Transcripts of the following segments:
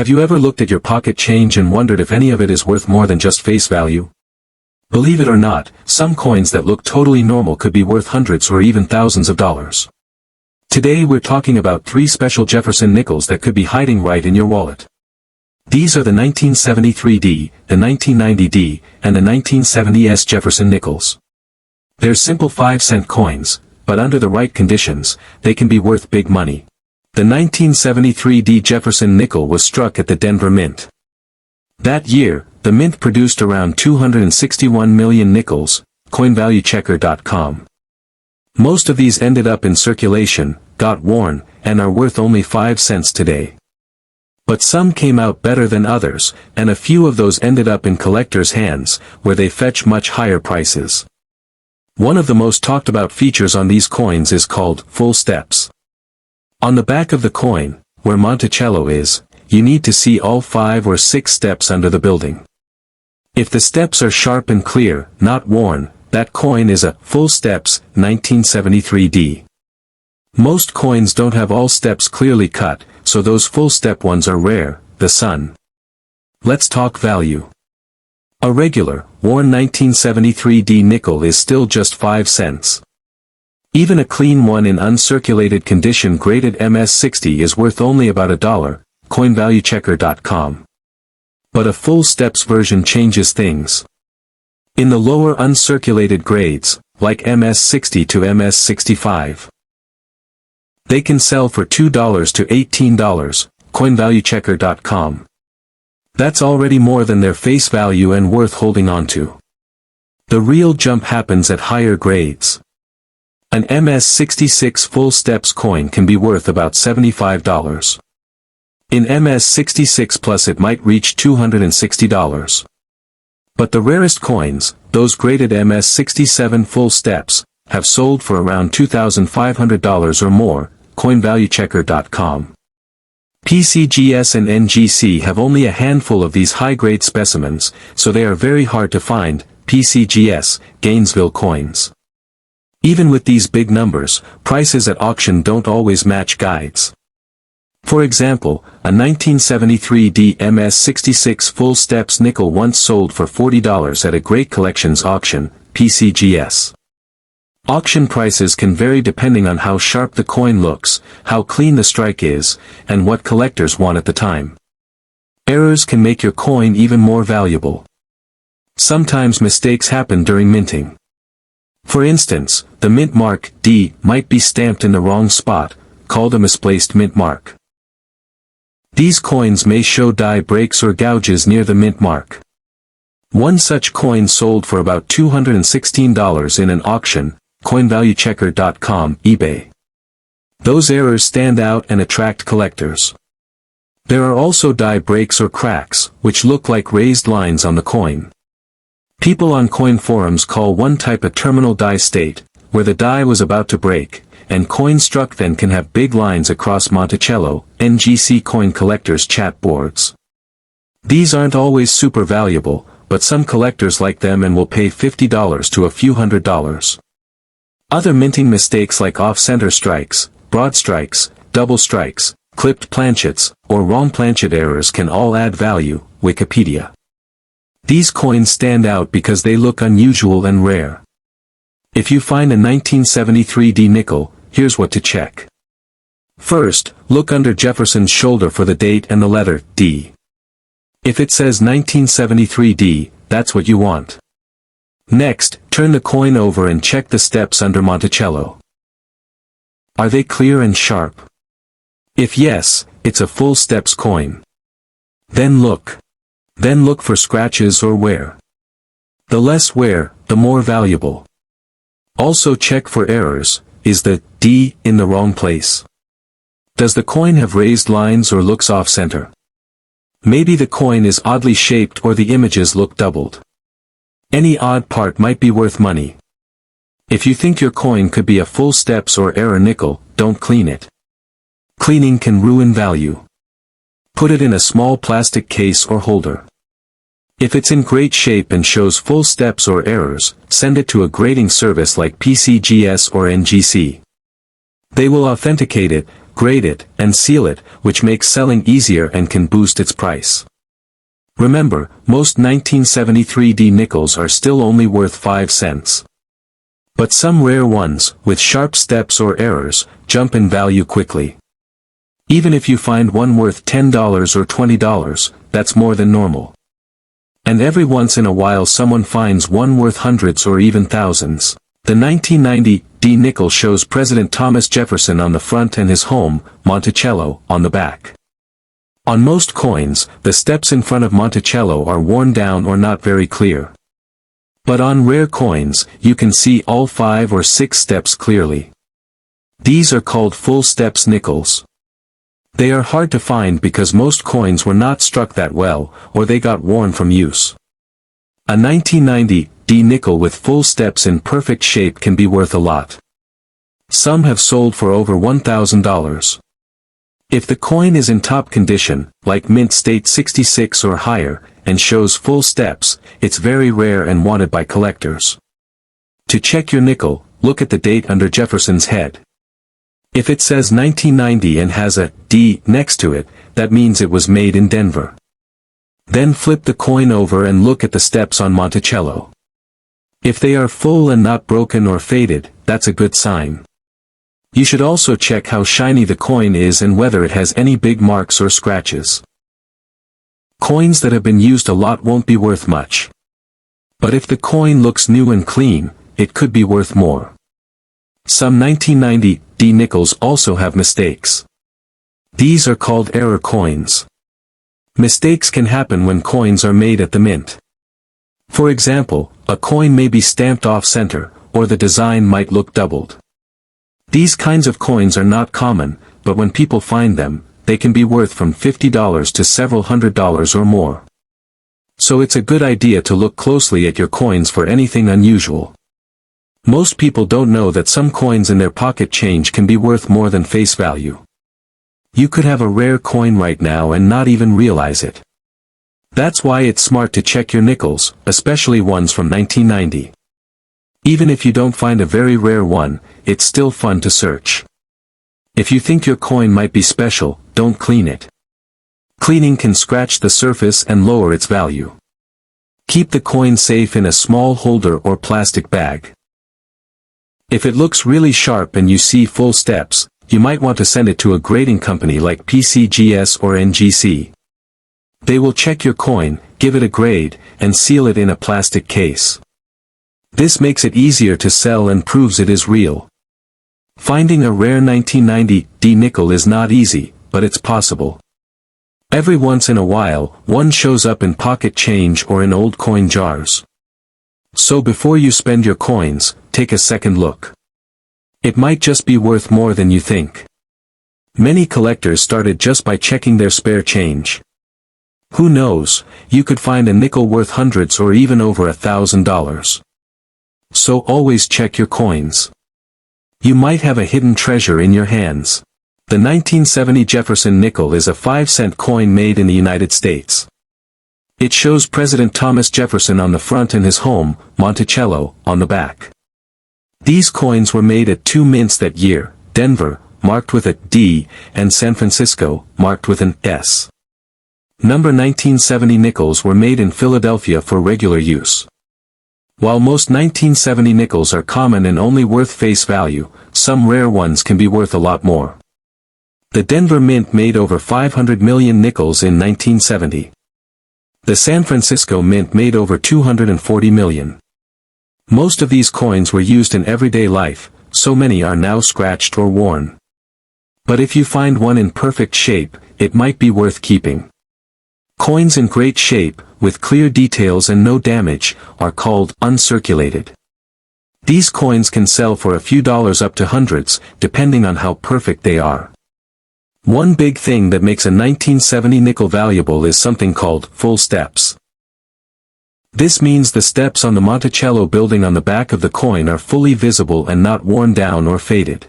Have you ever looked at your pocket change and wondered if any of it is worth more than just face value? Believe it or not, some coins that look totally normal could be worth hundreds or even thousands of dollars. Today we're talking about 3 special Jefferson nickels that could be hiding right in your wallet. These are the 1973D, the 1990D, and the 1970S Jefferson nickels. They're simple 5-cent coins, but under the right conditions, they can be worth big money. The 1973D Jefferson nickel was struck at the Denver Mint. That year, the Mint produced around 261 million nickels, coinvaluechecker.com. Most of these ended up in circulation, got worn, and are worth only 5 cents today. But some came out better than others, and a few of those ended up in collectors' hands, where they fetch much higher prices. One of the most talked about features on these coins is called full steps. On the back of the coin, where Monticello is, you need to see all 5 or 6 steps under the building. If the steps are sharp and clear, not worn, that coin is a full steps 1973D. Most coins don't have all steps clearly cut, so those full step ones are rare. The Sun. Let's talk value. A regular, worn 1973D nickel is still just 5 cents. Even a clean one in uncirculated condition graded MS60 is worth only about $1, coinvaluechecker.com. But a full steps version changes things. In the lower uncirculated grades, like MS60 to MS65, they can sell for $2 to $18, coinvaluechecker.com. That's already more than their face value and worth holding on to. The real jump happens at higher grades. An MS66 full steps coin can be worth about $75. In MS66 plus it might reach $260. But the rarest coins, those graded MS67 full steps, have sold for around $2,500 or more, coinvaluechecker.com. PCGS and NGC have only a handful of these high-grade specimens, so they are very hard to find. PCGS, Gainesville coins. Even with these big numbers, prices at auction don't always match guides. For example, a 1973D MS66 full steps nickel once sold for $40 at a Great Collections auction, PCGS. Auction prices can vary depending on how sharp the coin looks, how clean the strike is, and what collectors want at the time. Errors can make your coin even more valuable. Sometimes mistakes happen during minting. For instance, the mint mark D might be stamped in the wrong spot, called a misplaced mint mark. These coins may show die breaks or gouges near the mint mark. One such coin sold for about $216 in an auction, coinvaluechecker.com, eBay. Those errors stand out and attract collectors. There are also die breaks or cracks, which look like raised lines on the coin. People on coin forums call one type a terminal die state, where the die was about to break, and coin struck then can have big lines across Monticello, NGC coin collectors' chat boards. These aren't always super valuable, but some collectors like them and will pay $50 to a few $100s. Other minting mistakes like off-center strikes, broad strikes, double strikes, clipped planchets, or wrong planchet errors can all add value, Wikipedia. These coins stand out because they look unusual and rare. If you find a 1973D nickel, here's what to check. First, look under Jefferson's shoulder for the date and the letter D. If it says 1973D, that's what you want. Next, turn the coin over and check the steps under Monticello. Are they clear and sharp? If yes, it's a full steps coin. Then look for scratches or wear. The less wear, the more valuable. Also check for errors. Is the D in the wrong place? Does the coin have raised lines or looks off-center? Maybe the coin is oddly shaped or the images look doubled. Any odd part might be worth money. If you think your coin could be a full steps or error nickel, don't clean it. Cleaning can ruin value. Put it in a small plastic case or holder. If it's in great shape and shows full steps or errors, send it to a grading service like PCGS or NGC. They will authenticate it, grade it, and seal it, which makes selling easier and can boost its price. Remember, most 1973D nickels are still only worth 5 cents. But some rare ones, with sharp steps or errors, jump in value quickly. Even if you find one worth $10 or $20, that's more than normal. And every once in a while someone finds one worth hundreds or even thousands. The 1990D nickel shows President Thomas Jefferson on the front and his home, Monticello, on the back. On most coins, the steps in front of Monticello are worn down or not very clear. But on rare coins, you can see all 5 or 6 steps clearly. These are called full steps nickels. They are hard to find because most coins were not struck that well, or they got worn from use. A 1990D nickel with full steps in perfect shape can be worth a lot. Some have sold for over $1,000. If the coin is in top condition, like mint state 66 or higher, and shows full steps, it's very rare and wanted by collectors. To check your nickel, look at the date under Jefferson's head. If it says 1990 and has a D next to it, that means it was made in Denver. Then flip the coin over and look at the steps on Monticello. If they are full and not broken or faded, that's a good sign. You should also check how shiny the coin is and whether it has any big marks or scratches. Coins that have been used a lot won't be worth much. But if the coin looks new and clean, it could be worth more. Some 1990D nickels also have mistakes. These are called error coins. Mistakes can happen when coins are made at the mint. For example, a coin may be stamped off-center, or the design might look doubled. These kinds of coins are not common, but when people find them, they can be worth from $50 to several $100s or more. So it's a good idea to look closely at your coins for anything unusual. Most people don't know that some coins in their pocket change can be worth more than face value. You could have a rare coin right now and not even realize it. That's why it's smart to check your nickels, especially ones from 1990. Even if you don't find a very rare one, it's still fun to search. If you think your coin might be special, don't clean it. Cleaning can scratch the surface and lower its value. Keep the coin safe in a small holder or plastic bag. If it looks really sharp and you see full steps, you might want to send it to a grading company like PCGS or NGC. They will check your coin, give it a grade, and seal it in a plastic case. This makes it easier to sell and proves it is real. Finding a rare 1990D nickel is not easy, but it's possible. Every once in a while, one shows up in pocket change or in old coin jars. So before you spend your coins, take a second look. It might just be worth more than you think. Many collectors started just by checking their spare change. Who knows, you could find a nickel worth hundreds or even over $1,000. So always check your coins. You might have a hidden treasure in your hands. The 1970 Jefferson nickel is a 5-cent coin made in the United States. It shows President Thomas Jefferson on the front and his home, Monticello, on the back. These coins were made at 2 mints that year, Denver, marked with a D, and San Francisco, marked with an S. Number 1970 nickels were made in Philadelphia for regular use. While most 1970 nickels are common and only worth face value, some rare ones can be worth a lot more. The Denver Mint made over 500 million nickels in 1970. The San Francisco Mint made over 240 million. Most of these coins were used in everyday life, so many are now scratched or worn. But if you find one in perfect shape, it might be worth keeping. Coins in great shape, with clear details and no damage, are called uncirculated. These coins can sell for a few dollars up to hundreds, depending on how perfect they are. One big thing that makes a 1970 nickel valuable is something called full steps. This means the steps on the Monticello building on the back of the coin are fully visible and not worn down or faded.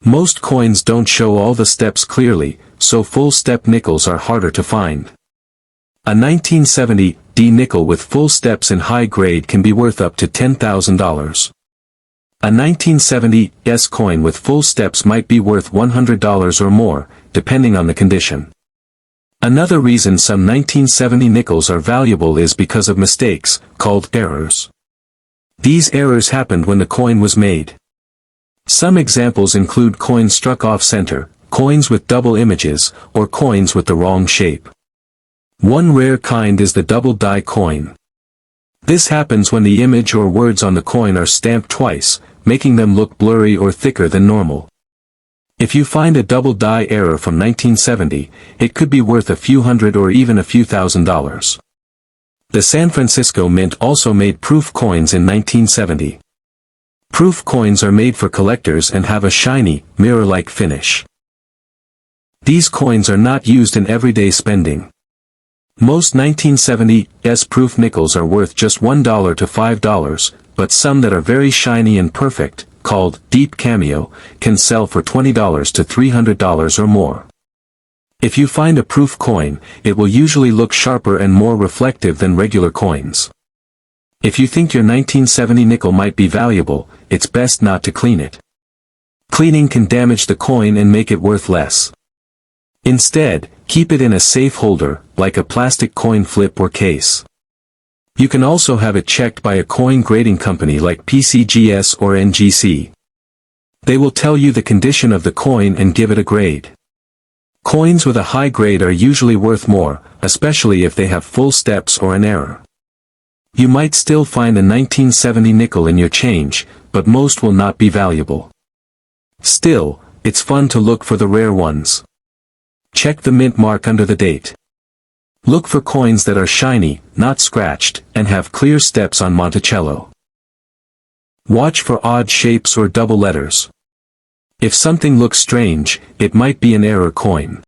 Most coins don't show all the steps clearly, so full step nickels are harder to find. A 1970D nickel with full steps in high grade can be worth up to $10,000. A A 1970s coin with full steps might be worth $100 or more, depending on the condition. Another reason some 1970 nickels are valuable is because of mistakes, called errors. These errors happened when the coin was made. Some examples include coins struck off-center, coins with double images, or coins with the wrong shape. One rare kind is the double die coin. This happens when the image or words on the coin are stamped twice, making them look blurry or thicker than normal. If you find a double die error from 1970, it could be worth a few hundred or even a few $1,000s. The San Francisco Mint also made proof coins in 1970. Proof coins are made for collectors and have a shiny, mirror-like finish. These coins are not used in everyday spending. Most 1970s proof nickels are worth just $1 to $5, but some that are very shiny and perfect, called deep cameo, can sell for $20 to $300 or more. If you find a proof coin, it will usually look sharper and more reflective than regular coins. If you think your 1970 nickel might be valuable, it's best not to clean it. Cleaning can damage the coin and make it worth less. Instead, keep it in a safe holder, like a plastic coin flip or case. You can also have it checked by a coin grading company like PCGS or NGC. They will tell you the condition of the coin and give it a grade. Coins with a high grade are usually worth more, especially if they have full steps or an error. You might still find a 1970 nickel in your change, but most will not be valuable. Still, it's fun to look for the rare ones. Check the mint mark under the date. Look for coins that are shiny, not scratched, and have clear steps on Monticello. Watch for odd shapes or double letters. If something looks strange, it might be an error coin.